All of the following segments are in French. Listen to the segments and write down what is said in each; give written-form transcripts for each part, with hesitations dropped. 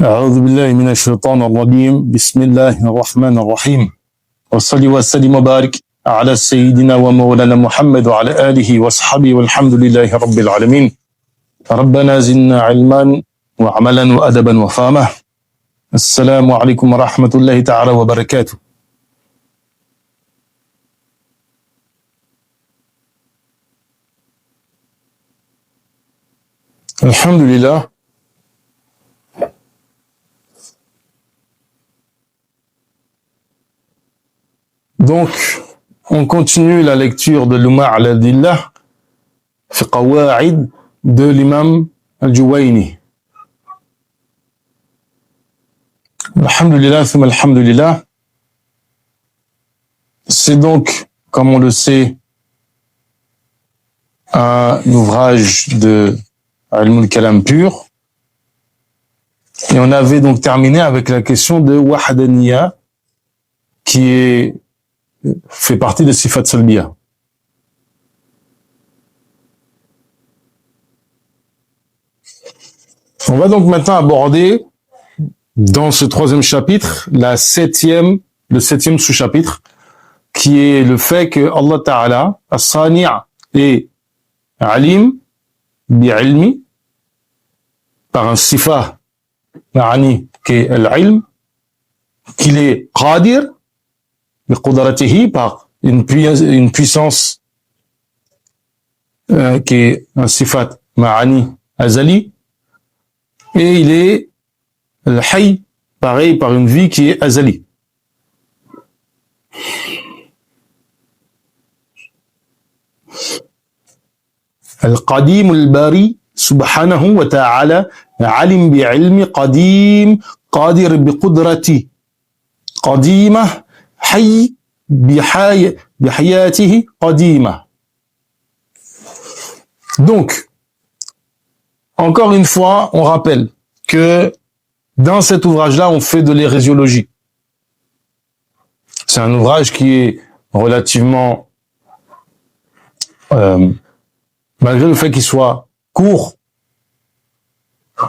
أعوذ بالله من الشيطان الرجيم بسم الله الرحمن الرحيم وصلي وسلم وبارك على سيدنا ومولانا محمد وعلى آله وصحبه والحمد لله رب العالمين ربنا زدنا علما وعملا وأدبا وفهما السلام عليكم ورحمة الله تعالى وبركاته. Alhamdulillah. Donc, on continue la lecture de l'Umma' al-Adillah fi Qawa'id de l'imam al-Juwayni. Alhamdulillah, thumma alhamdulillah. C'est donc, comme on le sait, un ouvrage de Ilm al-Kalam pur. Et on avait donc terminé avec la question de Wahdaniyya, qui fait partie de Sifat Salbiya. On va donc maintenant aborder, dans ce troisième chapitre, le septième sous-chapitre, qui est le fait que Allah Ta'ala, As-Sani' et Alim, bi'ilmi, par un sifa ma'ani qui est l'ilm, qu'il est qadir, biqudratihi, par une puissance qui est un sifat ma'ani azali, et il est al-hayy, pareil, par une vie qui est azali. القديم الباري سبحانه وتعالى علم بعلم قديم قادر بقدرته قديمة حي بحياته قديمة. Donc, encore une fois, on rappelle que dans cet ouvrage-là, on fait de l'hérésiologie. C'est un ouvrage qui est relativement malgré le fait qu'il soit court,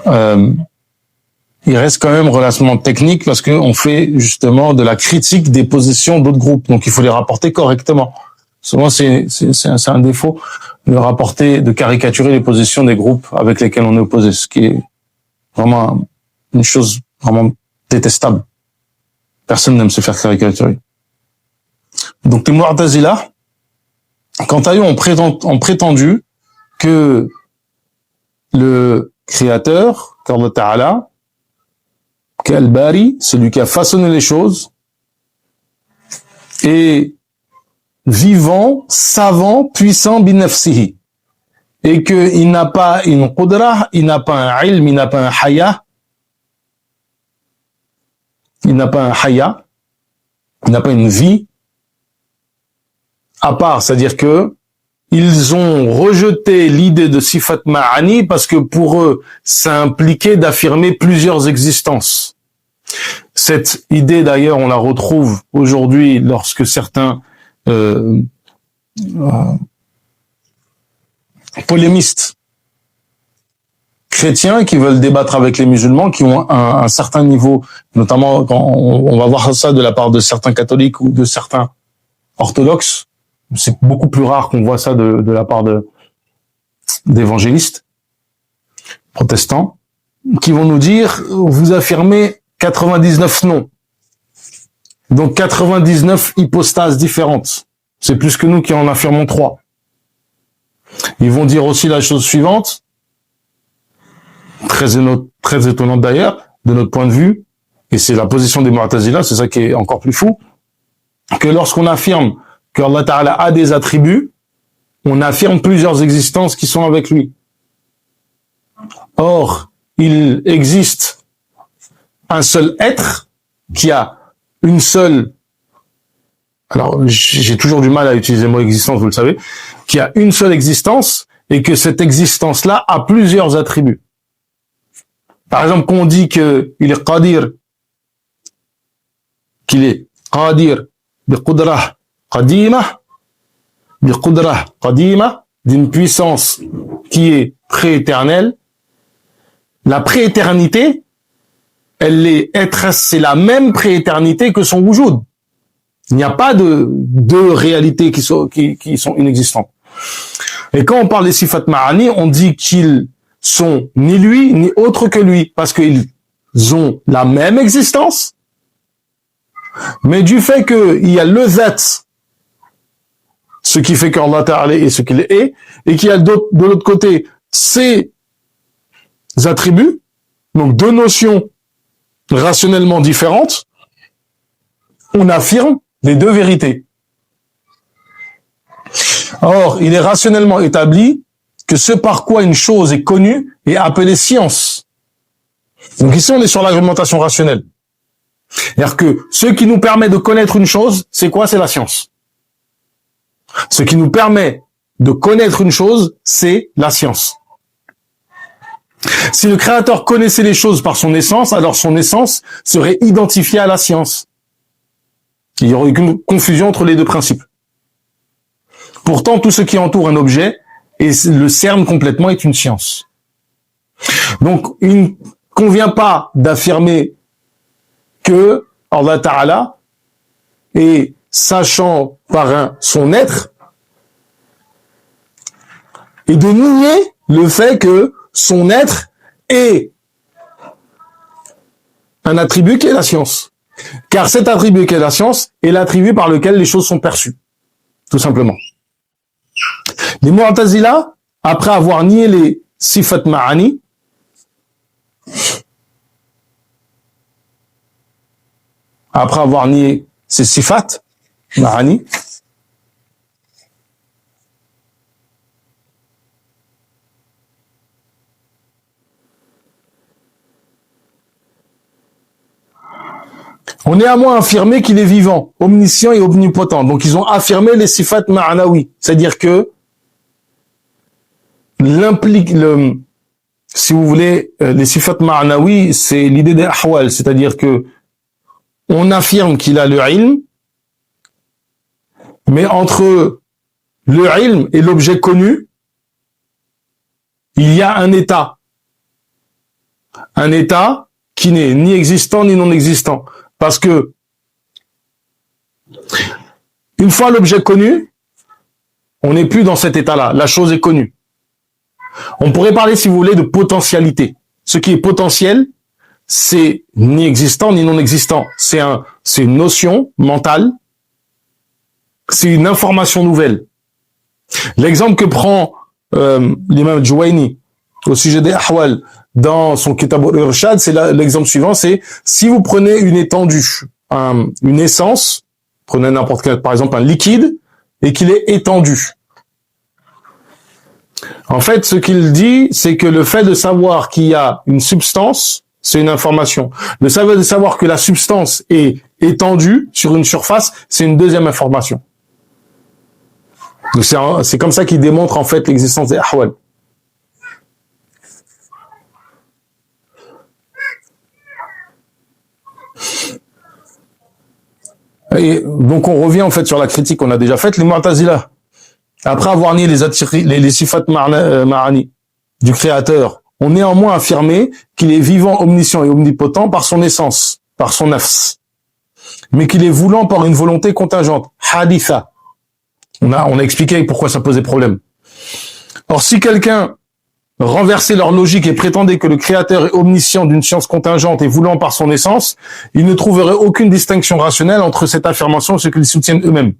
il reste quand même relativement technique parce qu'on fait justement de la critique des positions d'autres groupes. Donc il faut les rapporter correctement. Souvent c'est un défaut de rapporter, de caricaturer les positions des groupes avec lesquels on est opposé, ce qui est vraiment une chose vraiment détestable. Personne n'aime se faire caricaturer. Donc les Mu'tazila, quant à eux, ont prétendu que le créateur, qu'Allah Ta'ala, qu'Al-Bari, celui qui a façonné les choses, est vivant, savant, puissant, binafsihi. Et qu'il n'a pas une qudra, il n'a pas un ilm, il n'a pas un haya, il n'a pas un haya, il n'a pas une vie, à part, c'est-à-dire que ils ont rejeté l'idée de Sifat Ma'ani parce que pour eux, ça impliquait d'affirmer plusieurs existences. Cette idée, d'ailleurs, on la retrouve aujourd'hui lorsque certains polémistes chrétiens qui veulent débattre avec les musulmans, qui ont un certain niveau, notamment quand on va voir ça de la part de certains catholiques ou de certains orthodoxes. C'est beaucoup plus rare qu'on voit ça de la part d'évangélistes protestants qui vont nous dire vous affirmez 99 noms, donc 99 hypostases différentes. C'est plus que nous qui en affirmons 3. Ils vont dire aussi la chose suivante, très étonnante d'ailleurs de notre point de vue, et c'est la position des Mu'tazila, c'est ça qui est encore plus fou, que lorsqu'on affirme que Allah Ta'ala a des attributs, on affirme plusieurs existences qui sont avec lui. Or, il existe un seul être qui a une seule, alors j'ai toujours du mal à utiliser le mot existence, vous le savez, qui a une seule existence et que cette existence-là a plusieurs attributs. Par exemple, qu'on dit qu'il est qadir, bi qudrah qadima, d'une puissance qui est prééternelle, la prééternité, c'est la même prééternité que son wujud. Il n'y a pas de deux réalités qui sont inexistantes. Et quand on parle des sifat ma'ani, on dit qu'ils sont ni lui, ni autre que lui, parce qu'ils ont la même existence, mais du fait qu'il y a le zat, ce qui fait qu'Allah Ta'ala est ce qu'il est, et qu'il y a de l'autre côté ses attributs, donc deux notions rationnellement différentes, on affirme les deux vérités. Or, il est rationnellement établi que ce par quoi une chose est connue est appelé science. Donc ici, on est sur l'argumentation rationnelle. C'est-à-dire que ce qui nous permet de connaître une chose, c'est quoi? C'est la science. Ce qui nous permet de connaître une chose, c'est la science. Si le Créateur connaissait les choses par son essence, alors son essence serait identifiée à la science. Il y aurait une confusion entre les deux principes. Pourtant, tout ce qui entoure un objet et le cerne complètement est une science. Donc, il ne convient pas d'affirmer que Allah Ta'ala est sachant par son être et de nier le fait que son être est un attribut qui est la science. Car cet attribut qui est la science est l'attribut par lequel les choses sont perçues. Tout simplement. Les Mu'tazila, après avoir nié les sifat ma'ani, après avoir nié ces sifat ma'ani, on est à moins affirmé qu'il est vivant, omniscient et omnipotent. Donc ils ont affirmé les sifat ma'anawi, c'est-à-dire que si vous voulez, les sifat ma'anawi, c'est l'idée des ahwal, c'est-à-dire que on affirme qu'il a le ilm, mais entre le ilm et l'objet connu, il y a un état qui n'est ni existant ni non existant. Parce que, une fois l'objet connu, on n'est plus dans cet état-là. La chose est connue. On pourrait parler, si vous voulez, de potentialité. Ce qui est potentiel, c'est ni existant ni non existant. C'est une notion mentale. C'est une information nouvelle. L'exemple que prend l'imam Juwayni au sujet des ahwal dans son Kitab al-Irshad, c'est l'exemple suivant, c'est si vous prenez une étendue, une essence, prenez n'importe quel, par exemple un liquide, et qu'il est étendu. En fait, ce qu'il dit, c'est que le fait de savoir qu'il y a une substance, c'est une information. Le fait de savoir que la substance est étendue sur une surface, c'est une deuxième information. Donc c'est comme ça qu'il démontre en fait l'existence des ahwal. Et donc on revient en fait sur la critique qu'on a déjà faite. Les Mu'tazila, après avoir nié les sifat ma'ani du Créateur, ont néanmoins affirmé qu'il est vivant, omniscient et omnipotent par son essence, par son nafs, mais qu'il est voulant par une volonté contingente, haditha. On a expliqué pourquoi ça posait problème. Or, si quelqu'un renversait leur logique et prétendait que le Créateur est omniscient d'une science contingente et voulant par son essence, il ne trouverait aucune distinction rationnelle entre cette affirmation et ce qu'ils soutiennent eux-mêmes.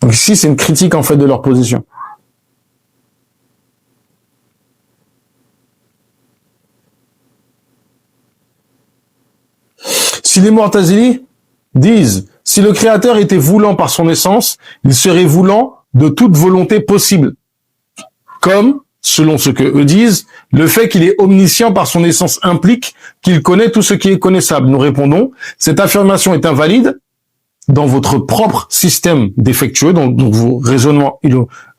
Donc ici, c'est une critique en fait de leur position. Si les Mu'tazili disent si le Créateur était voulant par son essence, il serait voulant de toute volonté possible. Comme, selon ce que eux disent, le fait qu'il est omniscient par son essence implique qu'il connaît tout ce qui est connaissable. Nous répondons, cette affirmation est invalide dans votre propre système défectueux, dans vos raisonnements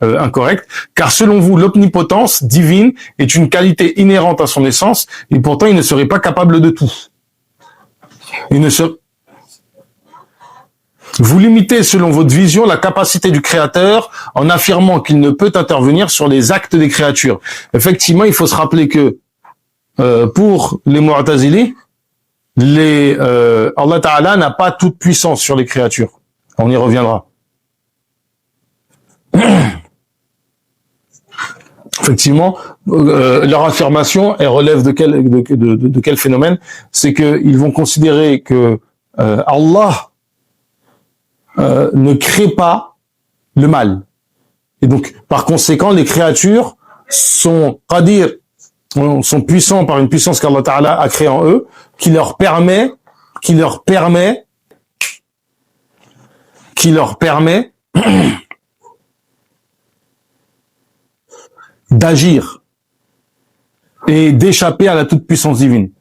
incorrects, car selon vous, l'omnipotence divine est une qualité inhérente à son essence, et pourtant il ne serait pas capable de tout. Il ne serait... Vous limitez selon votre vision la capacité du créateur en affirmant qu'il ne peut intervenir sur les actes des créatures. Effectivement, il faut se rappeler que pour les Mu'tazili, Allah Ta'ala n'a pas toute puissance sur les créatures. On y reviendra. Effectivement, leur affirmation, elle relève de quel phénomène? C'est qu'ils vont considérer que Allah ne crée pas le mal. Et donc, par conséquent, les créatures sont puissants par une puissance qu'Allah Ta'ala a créée en eux, qui leur permet d'agir et d'échapper à la toute-puissance divine.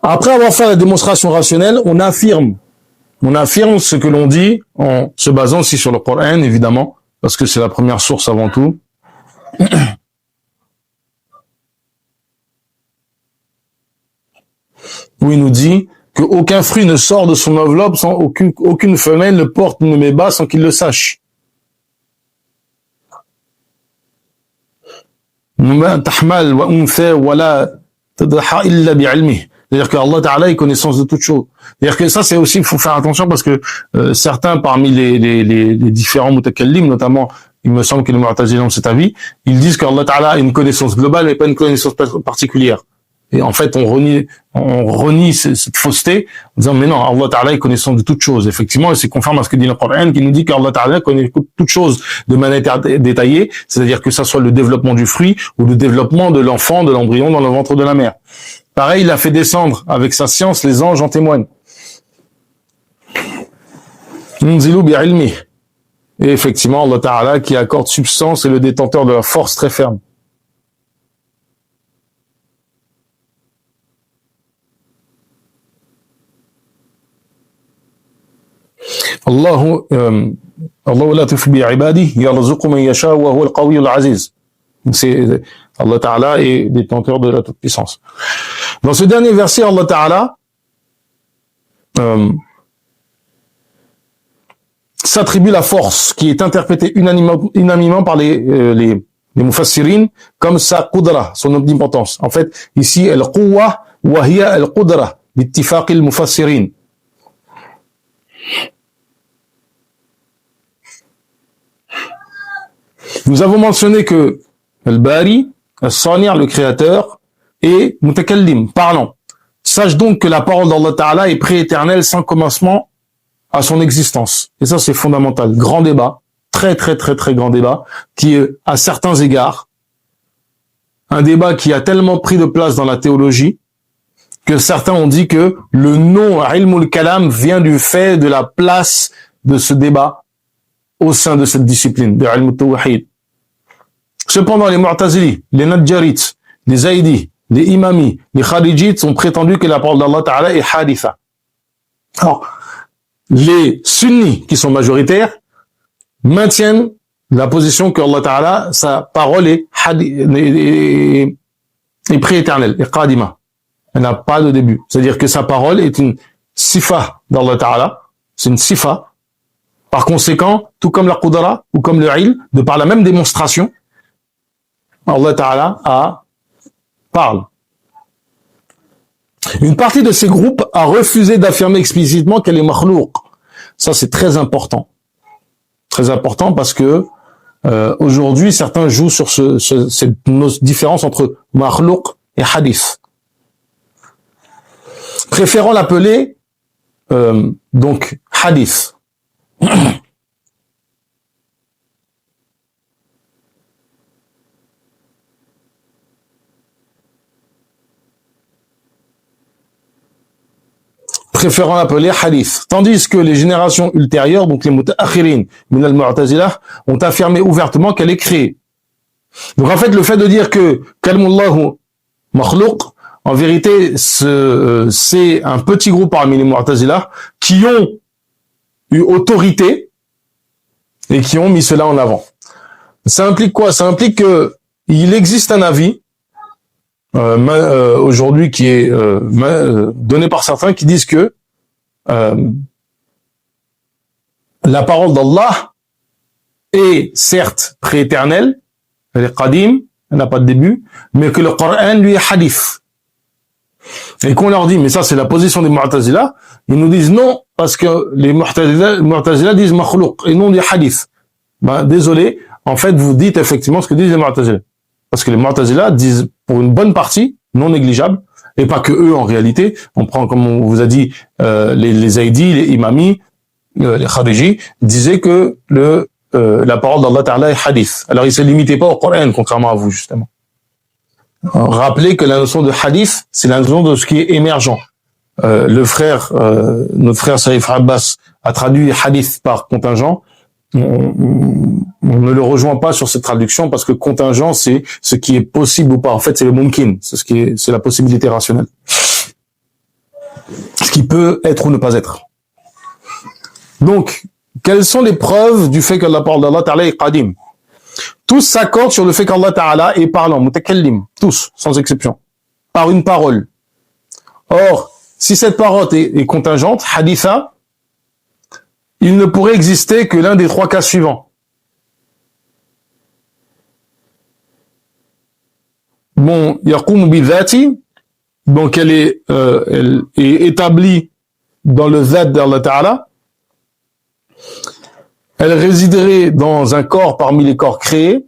Après avoir fait la démonstration rationnelle, on affirme ce que l'on dit en se basant aussi sur le Coran, évidemment, parce que c'est la première source avant tout. Où il nous dit qu'aucun fruit ne sort de son enveloppe sans aucune femelle ne porte ne met bas sans qu'il le sache. C'est-à-dire que Allah Ta'ala est connaissance de toutes choses. C'est-à-dire que ça, c'est aussi, il faut faire attention parce que certains parmi les différents mutakallim, notamment, il me semble que les Mu'tazili ont cet avis, ils disent qu'Allah Ta'ala a une connaissance globale mais pas une connaissance particulière. Et en fait, on renie cette fausseté en disant, mais non, Allah Ta'ala est connaissance de toutes choses. Effectivement, et c'est conforme à ce que dit le Coran, qui nous dit qu'Allah Ta'ala connaît toutes choses de manière détaillée, c'est-à-dire que ça soit le développement du fruit ou le développement de l'enfant, de l'embryon dans le ventre de la mère. Pareil, il a fait descendre avec sa science, les anges en témoignent. Et effectivement, Allah Ta'ala qui accorde substance est le détenteur de la force très ferme. Allah latif bi ibadihi yarzuqu man yasha wa huwa al-qawi al-aziz. C'est Allah Ta'ala est détenteur de la toute puissance. Dans ce dernier verset, Allah Ta'ala s'attribue la force qui est interprétée unanimement par les mufassirin comme sa qudra, son omnipotence. En fait, ici, al-quwwa wa hiya al-qudra bittifaq al-mufassirin. Nous avons mentionné que Al-Bari, Al-Sani', le créateur, est mutakallim, parlant. Sache donc que la parole d'Allah Ta'ala est prééternelle sans commencement à son existence. Et ça, c'est fondamental. Grand débat, très grand débat, qui est, à certains égards, un débat qui a tellement pris de place dans la théologie que certains ont dit que le nom Ilmul Kalam vient du fait de la place de ce débat au sein de cette discipline, de Ilmul Tawhid. Cependant, les Mu'tazili, les Nadjarites, les Zaïdi, les Imami, les Kharijites ont prétendu que la parole d'Allah Ta'ala est haditha. Alors, les Sunnis, qui sont majoritaires, maintiennent la position que Allah Ta'ala, sa parole est prééternelle, est qadima. Elle n'a pas de début. C'est-à-dire que sa parole est une sifa d'Allah Ta'ala. C'est une sifa. Par conséquent, tout comme la qudra ou comme le ilm, de par la même démonstration, Allah Ta'ala parle. Une partie de ces groupes a refusé d'affirmer explicitement qu'elle est makhlouq. Ça, c'est très important. Très important parce que aujourd'hui, certains jouent sur cette différence entre makhlouq et hadith. Préférant l'appeler donc hadith. Préférant l'appeler hadith. Tandis que les générations ultérieures, donc les mutaakhirin min al-mu'tazilah, ont affirmé ouvertement qu'elle est créée. Donc en fait, le fait de dire que kalmullahu makhlouq, en vérité, c'est un petit groupe parmi les mu'tazilah qui ont eu autorité et qui ont mis cela en avant. Ça implique quoi? Ça implique que il existe un avis aujourd'hui qui est donné par certains qui disent que la parole d'Allah est certes prééternelle, elle est qadim, elle n'a pas de début, mais que le Coran lui est hadith. Et qu'on leur dit, mais ça c'est la position des Mu'tazila, ils nous disent non, parce que les Mu'tazila disent makhlouq et non des hadith. Ben, désolé, en fait vous dites effectivement ce que disent les Mu'tazila. Parce que les Mu'tazila disent pour une bonne partie, non négligeable, et pas que eux en réalité, on prend comme on vous a dit, les Zaïdis, les Imami, les Khariji, disaient que la parole d'Allah Ta'ala est hadith. Alors il ne se limitait pas au Coran, contrairement à vous justement. Rappelez que la notion de hadith, c'est la notion de ce qui est émergent. Notre frère Saïf Abbas a traduit hadith par contingent. On ne le rejoint pas sur cette traduction parce que contingent, c'est ce qui est possible ou pas. En fait, c'est le mumkin, c'est la possibilité rationnelle. Ce qui peut être ou ne pas être. Donc, quelles sont les preuves du fait que la parole d'Allah Ta'ala est qadim? Tous s'accordent sur le fait qu'Allah Ta'ala est parlant, mutakallim, tous, sans exception, par une parole. Or, si cette parole est contingente, haditha, il ne pourrait exister que l'un des trois cas suivants. Bon, yaqum bi dhati, donc elle est établie dans le zat d'Allah Ta'ala. Elle résiderait dans un corps parmi les corps créés.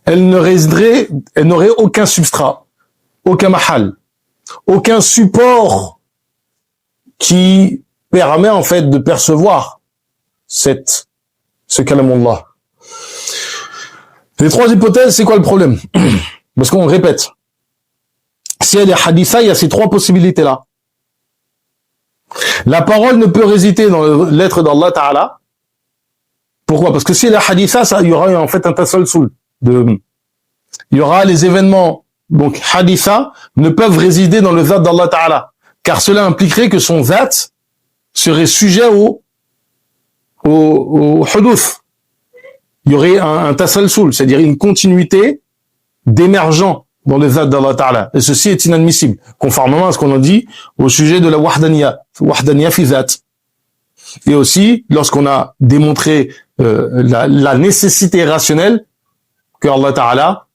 Elle n'aurait aucun substrat, aucun mahal, aucun support qui permet en fait de percevoir ce kalamullah. Les trois hypothèses, c'est quoi le problème? Parce qu'on répète. Si elle est haditha, il y a ces trois possibilités-là. La parole ne peut résider dans l'être d'Allah Ta'ala. Pourquoi? Parce que si elle est haditha, il y aura en fait un tasalsul. Il y aura les événements, donc haditha, ne peuvent résider dans le zat d'Allah Ta'ala. Car cela impliquerait que son zat serait sujet au huduf. Il y aurait un tasalsul, c'est-à-dire une continuité d'émergent dans le zat d'Allah Ta'ala. Et ceci est inadmissible, conformément à ce qu'on a dit au sujet de la wahdaniya fi zat. Et aussi, lorsqu'on a démontré la nécessité rationnelle que Allah Ta'ala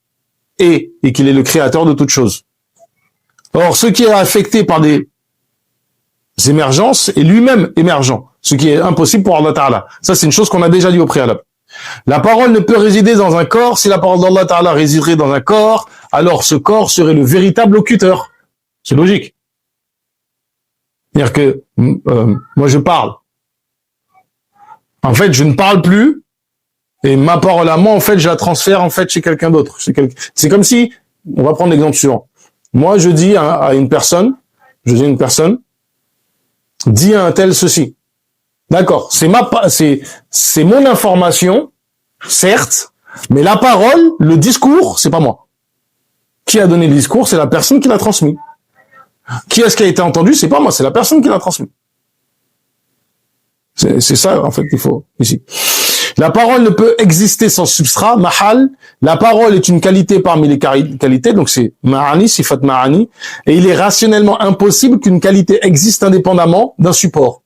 est et qu'il est le créateur de toutes choses. Or, ce qui est affecté par des émergences est lui-même émergent, ce qui est impossible pour Allah Ta'ala. Ça, c'est une chose qu'on a déjà dit au préalable. La parole ne peut résider dans un corps. Si la parole d'Allah Ta'ala résiderait dans un corps, alors ce corps serait le véritable locuteur. C'est logique. C'est-à-dire que moi je parle. En fait, je ne parle plus et ma parole à moi, en fait, je la transfère en fait chez quelqu'un d'autre. C'est comme si, on va prendre l'exemple suivant. Moi, je dis à une personne, dis à un tel ceci. D'accord, c'est mon information, certes, mais la parole, le discours, c'est pas moi. Qui a donné le discours? C'est la personne qui l'a transmis. Qui est-ce qui a été entendu? C'est pas moi, c'est la personne qui l'a transmis. C'est ça, en fait, qu'il faut, ici. La parole ne peut exister sans substrat, mahal. La parole est une qualité parmi les qualités, donc c'est ma'ani, sifat ma'ani, et il est rationnellement impossible qu'une qualité existe indépendamment d'un support.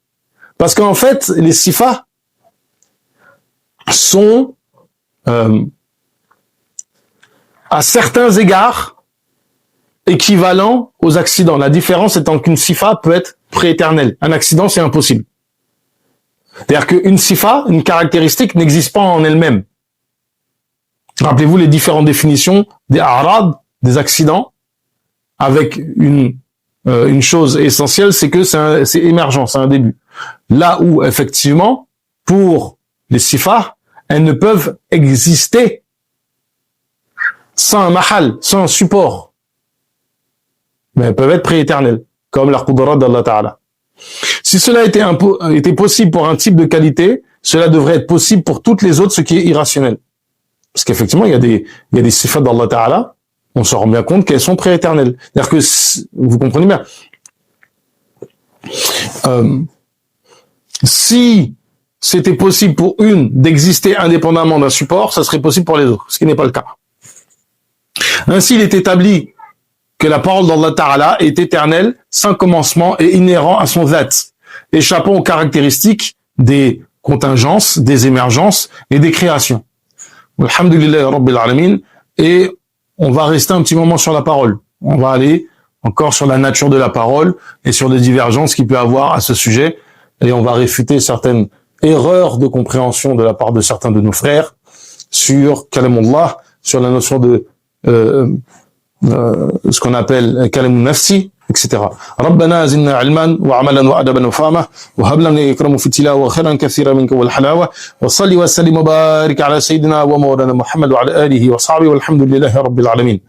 Parce qu'en fait, les sifas sont, à certains égards, équivalents aux accidents. La différence étant qu'une sifa peut être prééternelle. Un accident, c'est impossible. C'est-à-dire qu'une sifa, une caractéristique, n'existe pas en elle-même. Rappelez-vous les différentes définitions des a'rad, des accidents, avec une chose essentielle, c'est que c'est émergent, c'est un début. Là où, effectivement, pour les sifas, elles ne peuvent exister sans un mahal, sans un support. Mais elles peuvent être prééternelles, comme la qudra d'Allah Ta'ala. Si cela était possible pour un type de qualité, cela devrait être possible pour toutes les autres, ce qui est irrationnel. Parce qu'effectivement, il y a des sifats d'Allah Ta'ala, on se rend bien compte qu'elles sont prééternelles. C'est-à-dire que, vous comprenez bien, si c'était possible pour une d'exister indépendamment d'un support, ça serait possible pour les autres, ce qui n'est pas le cas. Ainsi, il est établi que la parole d'Allah Ta'ala est éternelle, sans commencement et inhérent à son dhat, échappant aux caractéristiques des contingences, des émergences et des créations. Alhamdulillah Rabbil Alamin. Et on va rester un petit moment sur la parole. On va aller encore sur la nature de la parole et sur les divergences qu'il peut y avoir à ce sujet. Et on va réfuter certaines erreurs de compréhension de la part de certains de nos frères sur Kalamullah, sur la notion de ce qu'on appelle Kalamun Nafsi, etc. ربنا زدنا علما وعملا وادبا وفهما وهب لنا اكرام في التلاوه وخيرا كثيرا منك والحلاوه وصلي وسلم وبارك على سيدنا ومولانا محمد وعلى اله وصحبه والحمد لله رب العالمين.